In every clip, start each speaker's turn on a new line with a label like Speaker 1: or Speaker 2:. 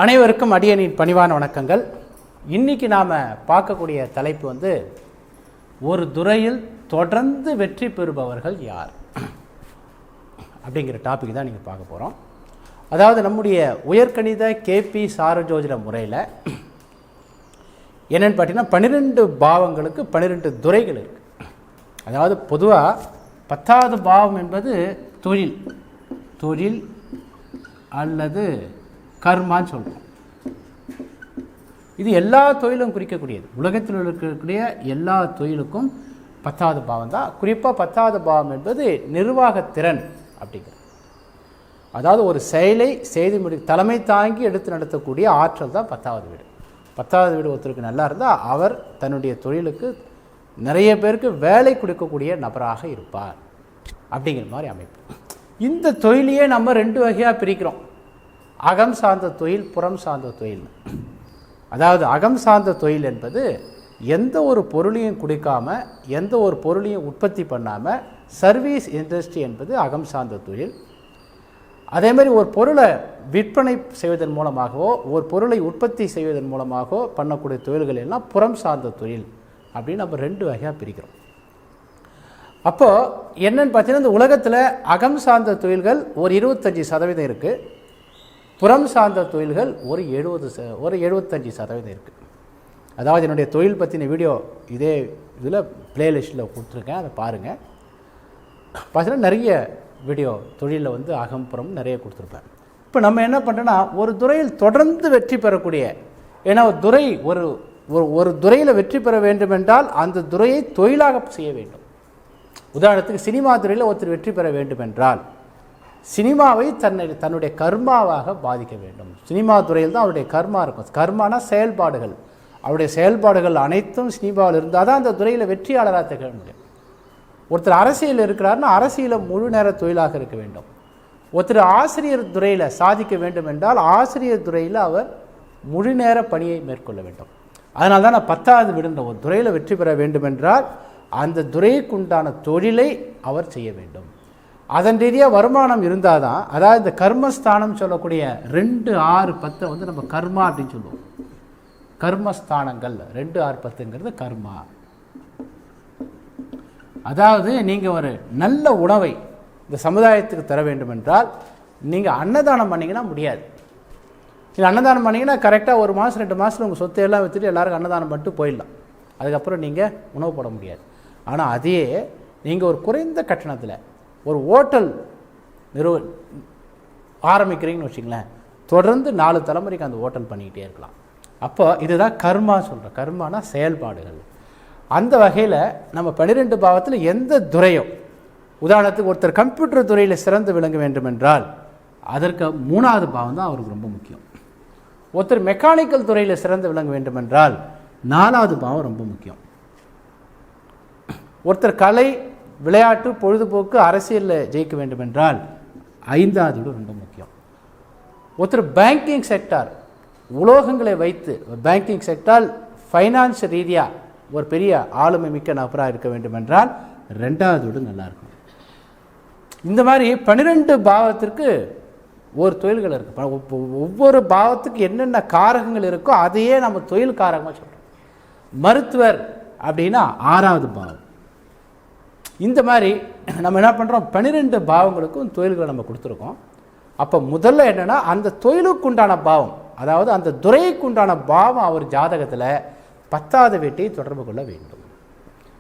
Speaker 1: அனைவருக்கும் அடியனின் பணிவான வணக்கங்கள். இன்றைக்கி நாம் பார்க்கக்கூடிய தலைப்பு ஒரு துறையில் தொடர்ந்து வெற்றி பெறுபவர்கள் யார் அப்படிங்கிற டாபிக் தான் நீங்கள் பார்க்க போகிறோம். அதாவது நம்முடைய உயர்கணித கேபி சாரஜோதிட முறையில் என்னென்னு பார்த்தீங்கன்னா 12 பாவங்களுக்கு 12 துறைகள் இருக்குது. அதாவது பொதுவாக 10வது பாவம் என்பது தொழில் அல்லது கர்மான்னு சொல்கிறோம். இது எல்லா தொழிலும் குறிக்கக்கூடியது. உலகத்தில் இருக்கக்கூடிய எல்லா தொழிலுக்கும் 10வது பாவம் தான். குறிப்பாக 10வது பாவம் என்பது நிர்வாகத்திறன் அப்படிங்கிறது. அதாவது ஒரு செயலை செய்து தலைமை தாங்கி எடுத்து நடத்தக்கூடிய ஆற்றல் தான் 10வது வீடு. 10வது வீடு ஒருத்தருக்கு நல்லா இருந்தால் அவர் தன்னுடைய தொழிலுக்கு நிறைய பேருக்கு வேலை கொடுக்கக்கூடிய நபராக இருப்பார் அப்படிங்கிற மாதிரி அமைப்பு. இந்த தொழிலையே நம்ம 2 வகையாக பிரிக்கிறோம். அகம் சார்ந்த தொழில், புறம் சார்ந்த தொழில். அதாவது அகம் சார்ந்த தொழில் என்பது எந்த ஒரு பொருளையும் கொடுக்காமல் எந்த ஒரு பொருளையும் உற்பத்தி பண்ணாமல் சர்வீஸ் இண்டஸ்ட்ரி என்பது அகம் சார்ந்த தொழில். அதே மாதிரி ஒரு பொருளை விற்பனை செய்வதன் மூலமாகவோ ஒரு பொருளை உற்பத்தி செய்வதன் மூலமாகவோ பண்ணக்கூடிய தொழில்கள் எல்லாம் புறம் சார்ந்த தொழில் அப்படின்னு நம்ம 2 வகையாக பிரிக்கிறோம். அப்போது என்னென்னு பார்த்தீங்கன்னா, இந்த உலகத்தில் அகம் சார்ந்த தொழில்கள் ஒரு 25% இருக்குது. புறம் சார்ந்த தொழில்கள் ஒரு 75% இருக்குது. அதாவது என்னுடைய தொழில் பற்றின வீடியோ இதே இதில் பிளேலிஸ்ட்டில் கொடுத்துருக்கேன், அதை பாருங்கள். பார்த்தீங்கன்னா நிறைய வீடியோ தொழிலில் அகம் புறம் நிறைய கொடுத்துருப்பேன். இப்போ நம்ம என்ன பண்ணுறோன்னா, ஒரு துறையில் தொடர்ந்து வெற்றி பெறக்கூடிய, ஏன்னா ஒரு துறை ஒரு துறையில் வெற்றி பெற வேண்டும் என்றால் அந்த துறையை தொழிலாக செய்ய வேண்டும். உதாரணத்துக்கு சினிமா துறையில் ஒருத்தர் வெற்றி பெற வேண்டும் என்றால் சினிமாவை தன்னுடைய கர்மாவாக பாதிக்க வேண்டும். சினிமா துறையில் தான் அவருடைய கர்மா இருக்கும். கர்மானா செயல்பாடுகள். அவருடைய செயல்பாடுகள் அனைத்தும் சினிமாவில் இருந்தால் தான் அந்த துறையில் வெற்றியாளராக திகழ முடியும். ஒருத்தர் அரசியல் இருக்கிறாருன்னா அரசியலை முழு நேர தொழிலாக இருக்க வேண்டும். ஒருத்தர் ஆசிரியர் துறையில் சாதிக்க வேண்டும் என்றால் ஆசிரியர் துறையில் அவர் முழு நேர பணியை மேற்கொள்ள வேண்டும். அதனால தான் நான் 10வது விடுன்ற ஒரு துறையில் வெற்றி பெற வேண்டும் என்றால் அந்த துறைக்குண்டான தொழிலை அவர் செய்ய வேண்டும். அதன் ரீதியாக வருமானம் இருந்தால் தான், அதாவது இந்த கர்மஸ்தானம் சொல்லக்கூடிய 2, 6, 10 நம்ம கர்மா அப்படின்னு சொல்லுவோம். கர்மஸ்தானங்கள் 2, 6, 10ங்கிறது கர்மா. அதாவது நீங்கள் ஒரு நல்ல உணவை இந்த சமுதாயத்துக்கு தர வேண்டும் என்றால் நீங்கள் அன்னதானம் பண்ணிங்கன்னா முடியாது. நீங்கள் அன்னதானம் பண்ணிங்கன்னா கரெக்டாக 1 மாதம் 2 மாதத்தில் உங்கள் சொத்தை எல்லாம் வச்சுட்டு எல்லாருக்கும் அன்னதானம் பண்ணிட்டு போயிடலாம். அதுக்கப்புறம் நீங்கள் உணவு போட முடியாது. ஆனால் அதே நீங்கள் ஒரு குறைந்த கட்டணத்தில் ஒரு ஹோட்டல் ஆரம்பிக்கிறீங்கன்னு வச்சுங்களேன், தொடர்ந்து 4 தலைமுறைக்கு அந்த ஹோட்டல் பண்ணிக்கிட்டே இருக்கலாம். அப்போ இதுதான் கர்மா சொல்கிறோம். கர்மானா செயல்பாடுகள். அந்த வகையில் நம்ம 12 பாவத்தில் எந்த துறையோ, உதாரணத்துக்கு ஒருத்தர் கம்ப்யூட்டர் துறையில் சிறந்து விளங்க வேண்டும் என்றால் அதற்கு 3வது பாவம் தான் அவருக்கு ரொம்ப முக்கியம். ஒருத்தர் மெக்கானிக்கல் துறையில் சிறந்து விளங்க வேண்டும் என்றால் 4வது பாவம் ரொம்ப முக்கியம். ஒருத்தர் கலை, விளையாட்டு, பொழுதுபோக்கு, அரசியலில் ஜெயிக்க வேண்டும் என்றால் 5வது வீடு ரொம்ப முக்கியம். ஒருத்தர் பேங்கிங் செக்டார், உலோகங்களை வைத்து பேங்கிங் செக்டார் ஃபைனான்ஸ் ரீதியாக ஒரு பெரிய ஆளுமை மிக்க நபராக இருக்க வேண்டும் என்றால் 2வது வீடு நல்லாயிருக்கும். இந்த மாதிரி 12 பாவத்திற்கு ஒரு தொழில்கள் இருக்குது. ஒவ்வொரு பாவத்துக்கு என்னென்ன காரகங்கள் இருக்கோ அதையே நம்ம தொழில் காரகமாக சொல்கிறோம். மருத்துவர் அப்படின்னா 6வது பாவம். இந்த மாதிரி நம்ம என்ன பண்ணுறோம், 12 பாவங்களுக்கும் தொழில்களை நம்ம கொடுத்துருக்கோம். அப்போ முதல்ல என்னென்னா, அந்த தொழிலுக்குண்டான பாவம், அதாவது அந்த துறைக்குண்டான பாவம் அவர் ஜாதகத்தில் 10வது வீட்டை தொடர்பு கொள்ள வேண்டும்.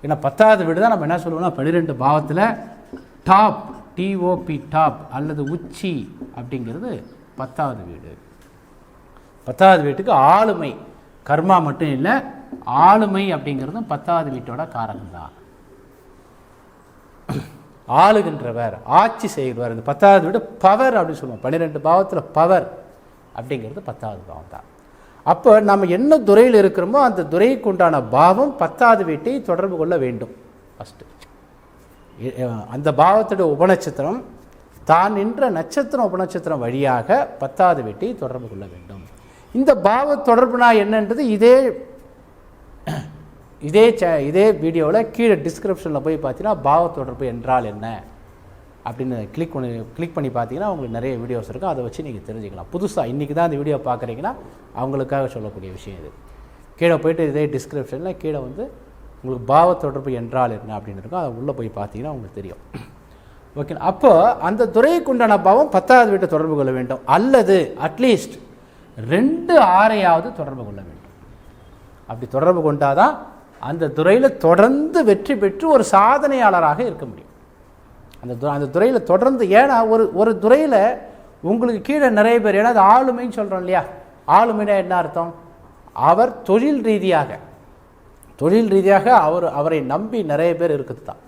Speaker 1: ஏன்னா 10வது வீடு தான் நம்ம என்ன சொல்லுவோம்னா 12 பாவத்தில் டாப், டிஓபி டாப் அல்லது உச்சி அப்படிங்கிறது 10வது வீடு. 10வது வீட்டுக்கு ஆளுமை, கர்மா மட்டும் இல்லை, ஆளுமை அப்படிங்கிறதும் 10வது வீட்டோட காரகம் தான். ஆளுகின்றவர், ஆட்சி செய்கிறவர். இந்த 10வது வீடு பவர் அப்படின்னு சொல்லுவோம். 12 பாவத்தில் பவர் அப்படிங்கிறது 10வது பாவம் தான். அப்போ நம்ம என்ன துறையில் இருக்கிறோமோ அந்த துறைக்கு உண்டான பாவம் 10வது வீட்டை தொடர்பு கொள்ள வேண்டும். ஃபஸ்ட்டு அந்த பாவத்துடைய உபநட்சத்திரம் தான் நின்ற நட்சத்திரம் உபநட்சத்திரம் வழியாக 10வது வீட்டை தொடர்பு கொள்ள வேண்டும். இந்த பாவ தொடர்புனா என்னன்றது இதே வீடியோவில் கீழே டிஸ்கிரிப்ஷனில் போய் பார்த்தீங்கன்னா பாவ தொடர்பு என்றால் என்ன அப்படின்னு கிளிக் பண்ணி பார்த்தீங்கன்னா உங்களுக்கு நிறைய வீடியோஸ் இருக்கும். அதை வச்சு நீங்கள் தெரிஞ்சுக்கலாம். புதுசாக இன்றைக்கி தான் அந்த வீடியோ பார்க்குறீங்கன்னா அவங்களுக்காக சொல்லக்கூடிய விஷயம் இது. கீழே போய்ட்டு இதே டிஸ்கிரிப்ஷனில் கீழே வந்து உங்களுக்கு பாவ தொடர்பு என்றால் என்ன அப்படின்னு இருக்கும். அதை உள்ளே போய் பார்த்தீங்கன்னா உங்களுக்கு தெரியும். ஓகே, அப்போ அந்த துறைக்கு உண்டான பாவம் 10வது வீட்டை தொடர்பு கொள்ள வேண்டும், அல்லது அட்லீஸ்ட் 2 6ஐயாவது தொடர்பு கொள்ள வேண்டும். அப்படி தொடர்பு கொண்டாதான் அந்த துறையில் தொடர்ந்து வெற்றி பெற்று ஒரு சாதனையாளராக இருக்க முடியும். அந்த துறையில் தொடர்ந்து, ஏன்னா ஒரு துறையில் உங்களுக்கு கீழே நிறைய பேர், ஏன்னா அது ஆளுமைன்னு சொல்கிறோம் இல்லையா. ஆளுமைனா என்ன அர்த்தம்? அவர் தொழில் ரீதியாக அவரை நம்பி நிறைய பேர் இருக்குது தான்,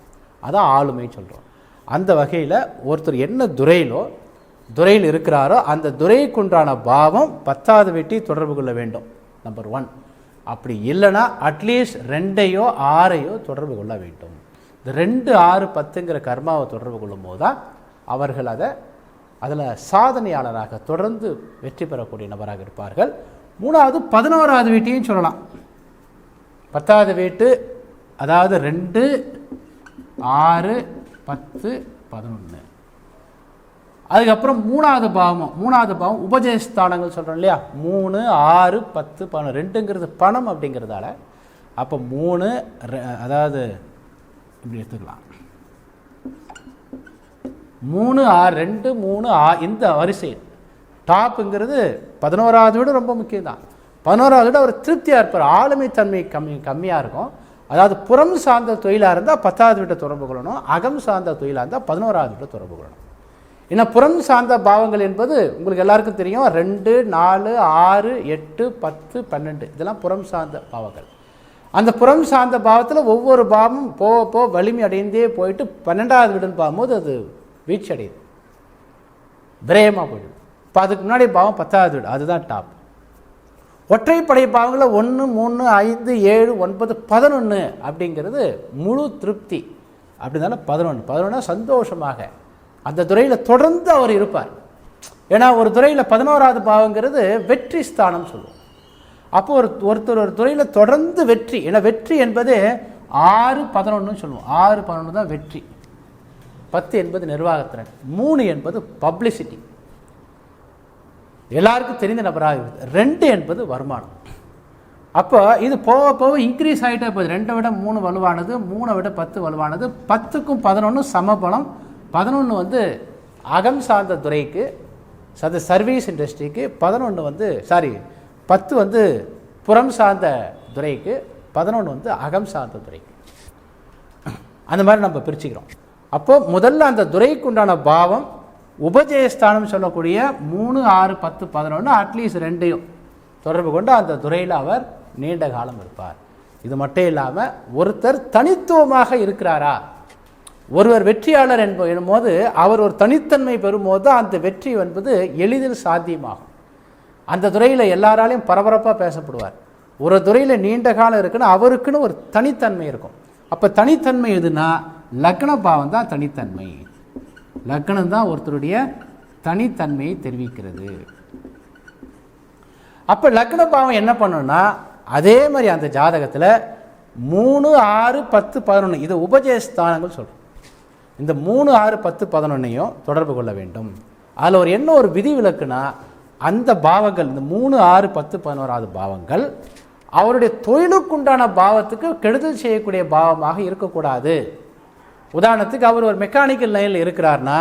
Speaker 1: அதான் ஆளுமைன்னு சொல்கிறோம். அந்த வகையில் ஒருத்தர் என்ன துறையில் இருக்கிறாரோ அந்த துறைக்குண்டான பாவம் 10வது வீட்டை தொடர்பு கொள்ள வேண்டும், நம்பர் 1. அப்படி இல்லைன்னா அட்லீஸ்ட் 2ஐயோ 6ஐயோ தொடர்பு கொள்ள வேண்டும். இந்த 2, 6, 10ங்கிற கர்மாவை தொடர்பு கொள்ளும் போது தான் அவர்கள் அதில் சாதனையாளராக தொடர்ந்து வெற்றி பெறக்கூடிய நபராக இருப்பார்கள். 3வது 11வது வீட்டையும் சொல்லலாம். 10வது வீட்டு, அதாவது 2, 6, 10, 11. அதுக்கப்புறம் 3வது பாவம் உபஜயஸ்தானங்கள் சொல்கிறோம் இல்லையா. 3, 6, 10, 11. 2ங்கிறது பணம் அப்படிங்கிறதால அப்போ 3, அதாவது இப்படி எடுத்துக்கலாம். 3, 6, 2, 3, 6 இந்த வரிசை டாப்புங்கிறது 11வது விட ரொம்ப முக்கியம் தான். 11வது விட அவர் திருப்தியாக இருப்பார். ஆளுமை தன்மை கம்மியாக இருக்கும். அதாவது புறம் சார்ந்த தொழிலாக இருந்தால் 10வது வீட்டை தொடர்பு கொள்ளணும், அகம் சார்ந்த தொழிலாக இருந்தால் 11வது வீட்டை தொடர்பு கொள்ளணும். ஏன்னா புறம் சார்ந்த பாவங்கள் என்பது உங்களுக்கு எல்லாருக்கும் தெரியும். 2, 4, 6, 8, 10, 12 இதெல்லாம் புறம் சார்ந்த பாவங்கள். அந்த புறம் சார்ந்த பாவத்தில் ஒவ்வொரு பாவமும் போக வலிமை அடைந்தே போயிட்டு 12வது வீடுன்னு பார்க்கும்போது அது வீழ்ச்சி அடையுது, விரயமாக போயிடுது. இப்போ அதுக்கு முன்னாடி பாவம் 10வது வீடு, அதுதான் டாப். ஒற்றைப்படை பாவங்களில் 1, 3, 5, 7, 9, 11 அப்படிங்கிறது முழு திருப்தி. அப்படினால 11 சந்தோஷமாக அந்த துறையில் தொடர்ந்து அவர் இருப்பார். ஏன்னா ஒரு துறையில் 11வது பாவங்கிறது வெற்றி ஸ்தானம் சொல்லுவோம். அப்போ ஒருத்தர் ஒரு துறையில் தொடர்ந்து வெற்றி, ஏன்னா வெற்றி என்பது 6, 11 சொல்லுவோம். 6, 11 தான் வெற்றி. 10 என்பது நிர்வாகத்திறன், 3 என்பது பப்ளிசிட்டி, எல்லாருக்கும் தெரிந்த நபராக இருக்குது. 2 என்பது வருமானம். அப்போ இது போக இன்க்ரீஸ் ஆகிட்டே போகுது. 2ஐ விட 3 வலுவானது, 3ஐ விட 10 வலுவானது, 10க்கும் 11 சமபலம். 11 வந்து அகம் சார்ந்த துறைக்கு, சர்வீஸ் இண்டஸ்ட்ரிக்கு. 10 வந்து புறம் சார்ந்த துறைக்கு, 11 வந்து அகம் சார்ந்த துறைக்கு. அந்த மாதிரி நம்ம பிரிச்சுக்கிறோம். அப்போது முதல்ல அந்த துறைக்கு உண்டான பாவம் உபஜயஸ்தானம் சொல்லக்கூடிய 3, 6, 10, 11 அட்லீஸ்ட் 2ஐயும் தொடர்பு கொண்டு அந்த துறையில் அவர் நீண்ட காலம் இருப்பார். இது மட்டும் இல்லாமல் ஒருத்தர் தனித்துவமாக இருக்கிறாரா, ஒருவர் வெற்றியாளர் என்போது அவர் ஒரு தனித்தன்மை பெறும்போது தான் அந்த வெற்றி என்பது எளிதில் சாத்தியமாகும். அந்த துறையில் எல்லாராலையும் பரபரப்பாக பேசப்படுவார். ஒரு துறையில் நீண்ட காலம் இருக்குன்னா அவருக்குன்னு ஒரு தனித்தன்மை இருக்கும். அப்போ தனித்தன்மை எதுனா லக்ன பாவம் தான் தனித்தன்மை. லக்னம் தான் ஒருத்தருடைய தனித்தன்மையை தெரிவிக்கிறது. அப்போ லக்ன பாவம் என்ன பண்ணணும்னா அதே மாதிரி அந்த ஜாதகத்தில் 3, 6, 10, 11 இது உபஜயஸ்தானங்கள் சொல்கிறோம். இந்த 3, 6, 10, 11ஐயும் தொடர்பு கொள்ள வேண்டும். அதில் என்ன ஒரு விதி விலக்குனா அந்த பாவங்கள், இந்த 3, 6, 10, 11வது பாவங்கள் அவருடைய தொழிலுக்குண்டான பாவத்துக்கு கெடுதல் செய்யக்கூடிய பாவமாக இருக்கக்கூடாது. உதாரணத்துக்கு அவர் ஒரு மெக்கானிக்கல் லைனில் இருக்கிறார்னா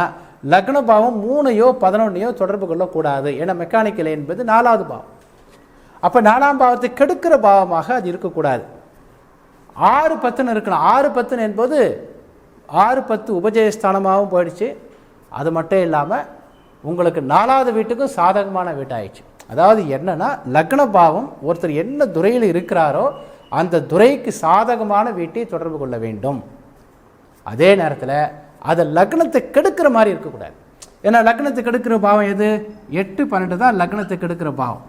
Speaker 1: லக்ன பாவம் 3ஐயோ 11ஐயோ தொடர்பு கொள்ளக்கூடாது. ஏன்னா மெக்கானிக்கல் லைன் என்பது 4வது பாவம். அப்போ 4ஆம் பாவத்தை கெடுக்கிற பாவமாக அது இருக்கக்கூடாது. 6, 10 இருக்கணும். 6, 10 என்பது 6, 10 உபஜயஸ்தானமாகவும் போயிடுச்சு. அது மட்டும் இல்லாமல் உங்களுக்கு 4வது வீட்டுக்கும் சாதகமான வீட்டாயிடுச்சு. அதாவது என்னன்னா லக்ன பாவம் ஒருத்தர் என்ன துறையில் இருக்கிறாரோ அந்த துறைக்கு சாதகமான வீட்டை தொடர்பு கொள்ள வேண்டும். அதே நேரத்தில் அதை லக்னத்தை கெடுக்கிற மாதிரி இருக்கக்கூடாது. ஏன்னா லக்னத்தை கெடுக்கிற பாவம் எது? 8, 12 தான் லக்னத்தை கெடுக்கிற பாவம்.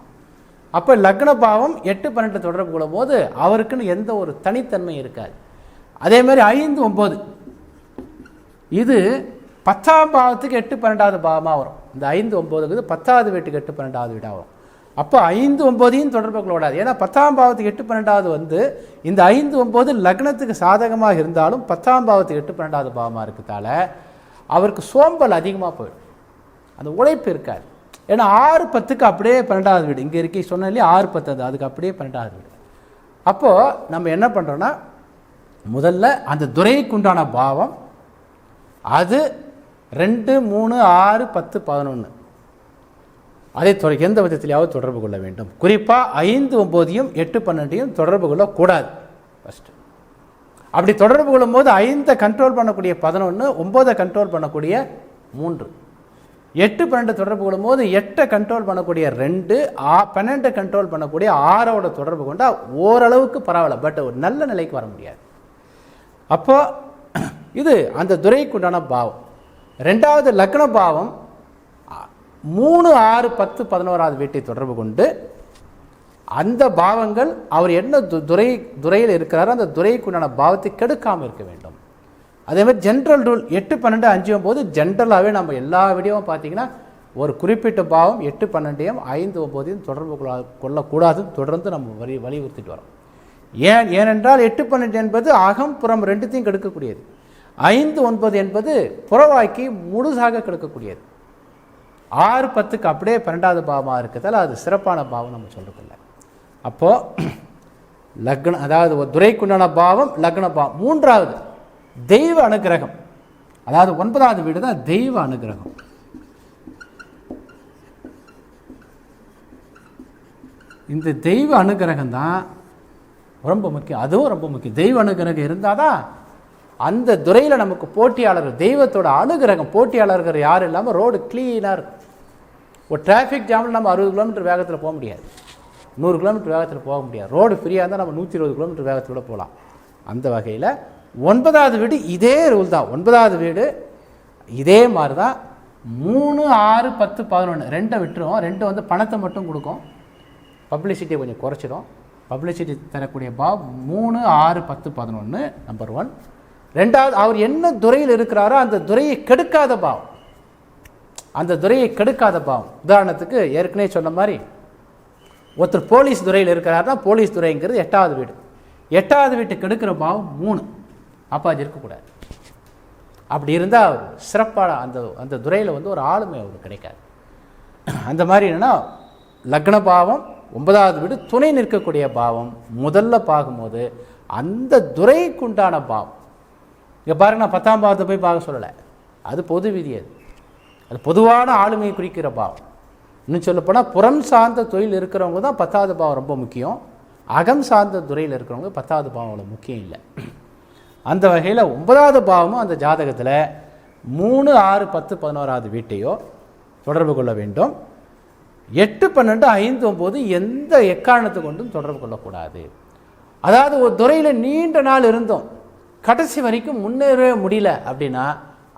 Speaker 1: அப்போ லக்ன பாவம் 8, 12 தொடர்பு கொள்ளும் போது அவருக்குன்னு எந்த ஒரு தனித்தன்மை இருக்காது. அதே மாதிரி 5, 9 இது 10ஆம் பாவத்துக்கு 8, 12வது பாவமாக வரும். இந்த 5, 9க்கு 10வது வீட்டுக்கு 8, 12வது வீடாக வரும். அப்போ 5, 9ஐயும் தொடர்பு கொள்ளக்கூடாது. ஏன்னா 10ஆம் பாவத்துக்கு 8, 12வது வந்து இந்த 5, 9 லக்னத்துக்கு சாதகமாக இருந்தாலும் 10ஆம் பாவத்துக்கு 8, 12வது பாவமாக இருக்கிறதால அவருக்கு சோம்பல் அதிகமாக போயிடும், அந்த உழைப்பு இருக்காது. ஏன்னா 6-10க்கு அப்படியே 12வது வீடு இங்கே இருக்கி சொன்ன இல்லையா, 6-10 அதுக்கு அப்படியே 12வது வீடு. அப்போது நம்ம என்ன பண்ணுறோன்னா, முதல்ல அந்த துரைக்கு உண்டான பாவம் அது 2, 3, 6, 10, 11 அதை எந்த விதத்திலேயாவது தொடர்பு கொள்ள வேண்டும். குறிப்பாக 5, 9, 8, 12 தொடர்பு கொள்ளக்கூடாது. ஃபஸ்ட்டு அப்படி தொடர்பு கொள்ளும்போது 5 கண்ட்ரோல் பண்ணக்கூடிய 11, 9 கண்ட்ரோல் பண்ணக்கூடிய 3, 8, 12 தொடர்பு கொள்ளும்போது 8 கண்ட்ரோல் பண்ணக்கூடிய 2, 12 கண்ட்ரோல் பண்ணக்கூடிய 6 தொடர்பு கொண்டால் ஓரளவுக்கு பரவாயில்ல, பட் ஒரு நல்ல நிலைக்கு வர முடியாது. அப்போ இது அந்த துரைக்கு உண்டான பாவம். 2வது லக்ன பாவம் 3, 6, 10, 11வது வீட்டை தொடர்பு கொண்டு அந்த பாவங்கள் அவர் என்ன துறையில் இருக்கிறாரோ அந்த துறைக்கு உண்டான பாவத்தை கெடுக்காமல் இருக்க வேண்டும். அதே மாதிரி ஜென்ரல் ரூல் 8, 12, 5 போது ஜென்ரலாகவே நம்ம எல்லா வீடியோவும் பார்த்தீங்கன்னா ஒரு குறிப்பிட்ட பாவம் 8, 12, 5, 9 தொடர்பு கொள்ளக்கூடாதுன்னு தொடர்ந்து நம்ம வலியுறுத்திட்டு வரோம். ஏனென்றால் 8, 12 என்பது அகம் புறம் ரெண்டுத்தையும் கெடுக்கக்கூடியது. 5, 9 என்பது புறவாக்கி முழுசாக கெடுக்கக்கூடியது. 6, 10க்கு அப்படியே 12வது பாவமாக இருக்கிறதால அது சிறப்பான பாவம் நம்ம சொல்றதில்லை. அப்போது லக்னம், அதாவது ஒரு துரைக்குண்டான பாவம் லக்ன பாவம். 3வது தெய்வ அனுகிரகம், அதாவது 9வது வீடு தான் தெய்வ அனுகிரகம். இந்த தெய்வ அனுகிரகம் தான் ரொம்ப முக்கியம், அதுவும் ரொம்ப முக்கியம். தெய்வ அனுகிரகம் இருந்தால் தான் அந்த துறையில் நமக்கு போட்டியாளர்கள், தெய்வத்தோட அனுகிரகம், போட்டியாளர்கள் யாரும் இல்லாமல் ரோடு க்ளீனாக இருக்கும். ஒரு டிராஃபிக் ஜாமில் நம்ம 60 கிலோமீட்டர் வேகத்தில் போக முடியாது, 100 கிலோமீட்டர் வேகத்தில் போக முடியாது. ரோடு ஃப்ரீயாக இருந்தால் நம்ம 120 கிலோமீட்டர் வேகத்தோட போகலாம். அந்த வகையில் 9வது வீடு இதே ரூல் தான். 9வது வீடு இதே மாதிரி தான். 3, 6, 10, 11 2 விட்டுரும். 2 வந்து பணத்தை மட்டும் கொடுக்கும், பப்ளிசிட்டியை கொஞ்சம் குறைச்சிடும். பப்ளிசிட்டி தரக்கூடிய பாவம் 3, 6, 10, 11 நம்பர் 1. 2வது அவர் என்ன துறையில் இருக்கிறாரோ அந்த துறையை கெடுக்காத பாவம், அந்த துறையை கெடுக்காத பாவம். உதாரணத்துக்கு ஏற்கனவே சொன்ன மாதிரி ஒருத்தர் போலீஸ் துறையில் இருக்கிறாருன்னா போலீஸ் துறைங்கிறது 8வது வீடு. 8வது வீட்டுக்கு கெடுக்கிற பாவம் 3, அப்போ அது இருக்கக்கூடாது. அப்படி இருந்தால் அவர் சிறப்பான அந்த துறையில் வந்து ஒரு ஆளுமை அவருக்கு கிடைக்காது. அந்த மாதிரி என்னென்னா லக்ன பாவம் 9வது வீடு துணை நிற்கக்கூடிய பாவம் முதல்ல பார்க்கும்போது அந்த துறைக்குண்டான பாவம். இங்கே பாருங்க, நான் 10ஆம் பாவத்தை போய் பார்க்க சொல்லலை, அது பொது விதி, அது பொதுவான ஆளுமையை குறிக்கிற பாவம். இன்னும் சொல்லப்போனால் புறம் சார்ந்த தொழில் இருக்கிறவங்க தான் 10வது பாவம் ரொம்ப முக்கியம். அகம் சார்ந்த துறையில் இருக்கிறவங்க 10வது பாவம் அவ்வளோ முக்கியம் இல்லை. அந்த வகையில் 9வது பாவமும் அந்த ஜாதகத்தில் 3, 6, 10, 11வது வீட்டையோ தொடர்பு கொள்ள வேண்டும். 8, 12, 5, 9 எந்த எக்காரணத்தை கொண்டும் தொடர்பு கொள்ளக்கூடாது. அதாவது ஒரு துறையில் நீண்ட நாள் இருந்தோம், கடைசி வரைக்கும் முன்னேறவே முடியல அப்படின்னா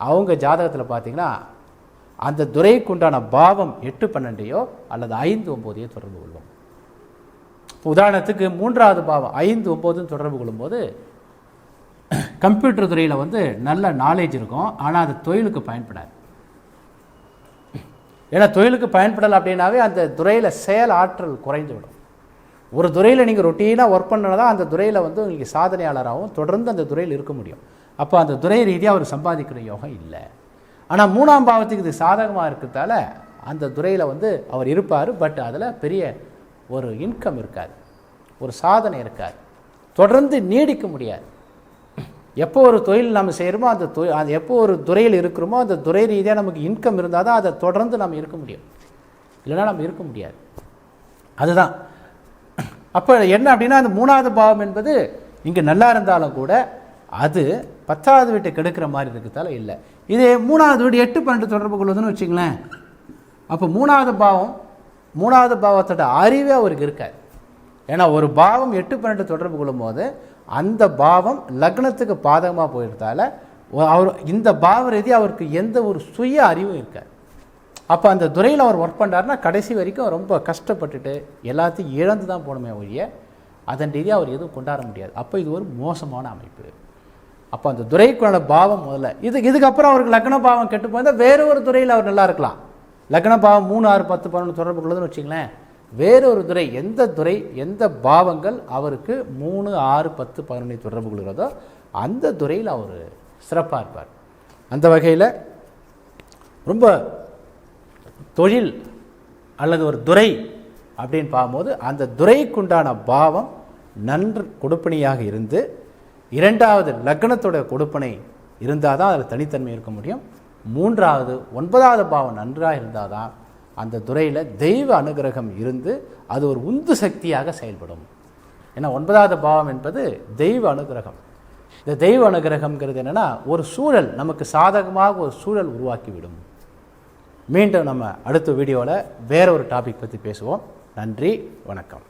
Speaker 1: அவங்க ஜாதகத்தில் பார்த்தீங்கன்னா அந்த துறைக்குண்டான பாவம் 8, 12 அல்லது 5, 9 தொடர்பு கொள்ளும். உதாரணத்துக்கு 3வது பாவம் 5, 9 தொடர்பு கொள்ளும்போது கம்ப்யூட்டர் துறையில் வந்து நல்ல நாலேஜ் இருக்கும், ஆனால் அது தொழிலுக்கு பயன்படாது. ஏன்னா தொழிலுக்கு பயன்படலை அப்படின்னாவே அந்த துறையில் செயல் ஆற்றல் குறைந்து விடும். ஒரு துறையில் நீங்கள் ரொட்டீனாக ஒர்க் பண்ணதான் அந்த துறையில் வந்து நீங்கள் சாதனையாளராகவும் தொடர்ந்து அந்த துறையில் இருக்க முடியும். அப்போ அந்த துறை ரீதியாக அவர் சம்பாதிக்கிற யோகம் இல்லை. ஆனால் 3ஆம் பாவத்துக்கு இது சாதகமாக இருக்கிறதால அந்த துறையில் வந்து அவர் இருப்பார், பட் அதில் பெரிய ஒரு இன்கம் இருக்காது, ஒரு சாதனை இருக்காது, தொடர்ந்து நீடிக்க முடியாது. எப்போ ஒரு தொழில் நம்ம செய்கிறோமோ அது எப்போ ஒரு துறையில் இருக்கிறோமோ அந்த துறை ரீதியாக நமக்கு இன்கம் இருந்தால் தான் அதை தொடர்ந்து நம்ம இருக்க முடியும், இல்லைனா நம்ம இருக்க முடியாது. அதுதான். அப்போ என்ன அப்படின்னா அந்த 3வது பாவம் என்பது இங்கே நல்லா இருந்தாலும் கூட அது 10வது வீட்டை கெடுக்கிற மாதிரி இருக்கிறதால இல்லை. இதே 3வது வீடு 8, 12 தொடர்பு கொள்வதுன்னு வச்சுங்களேன். அப்போ 3வது பாவத்தோட அறிவே அவருக்கு இருக்காது. ஏன்னா ஒரு பாவம் 8, 12 தொடர்பு கொள்ளும் போது அந்த பாவம் லக்னத்துக்கு பாதகமாக போயிருந்தால அவர் இந்த பாவ ரீதி அவருக்கு எந்த ஒரு சுய அறிவும் இருக்காது. அப்போ அந்த துறையில் அவர் ஒர்க் பண்ணுறாருன்னா கடைசி வரைக்கும் ரொம்ப கஷ்டப்பட்டுட்டு எல்லாத்தையும் இழந்து தான் போகணுமே ஒழிய அதன் ரீதியாக அவர் எதுவும் கொண்டாட முடியாது. அப்போ இது ஒரு மோசமான அமைப்பு. அப்போ அந்த துறைக்கான பாவம் முதல்ல இதுக்கப்புறம் அவருக்கு லக்ன பாவம் கெட்டு போயிருந்தால் வேறு ஒரு துறையில் அவர் நல்லா இருக்கலாம். லக்ன பாவம் 3, 6, 10, 11 தொடர்பு கொள்ளுதுன்னு வச்சுங்களேன். வேறொரு துறை எந்த பாவங்கள் அவருக்கு 3, 6, 10, 11 தொடர்பு கொள்கிறதோ அந்த துறையில் அவர் சிறப்பாக இருப்பார். அந்த வகையில் ரொம்ப தொழில் அல்லது ஒரு துறை அப்படின்னு பார்க்கும்போது அந்த துறைக்குண்டான பாவம் நன்று கொடுப்பனையாக இருந்து, இரண்டாவது லக்னத்தோட கொடுப்பனை இருந்தால் தான் அதில் தனித்தன்மை இருக்க முடியும். மூன்றாவது 9வது பாவம் நன்றாக இருந்தால் தான் அந்த துறையில் தெய்வ அனுகிரகம் இருந்து அது ஒரு உந்து சக்தியாக செயல்படும். ஏன்னா 9வது பாவம் என்பது தெய்வ அனுகிரகம். இந்த தெய்வ அனுகிரகம்ங்கிறது என்னென்னா, ஒரு சூழல் நமக்கு சாதகமாக ஒரு சூழல் உருவாக்கிவிடும். மீண்டும் நம்ம அடுத்த வீடியோவில் வேற ஒரு டாபிக் பற்றி பேசுவோம். நன்றி, வணக்கம்.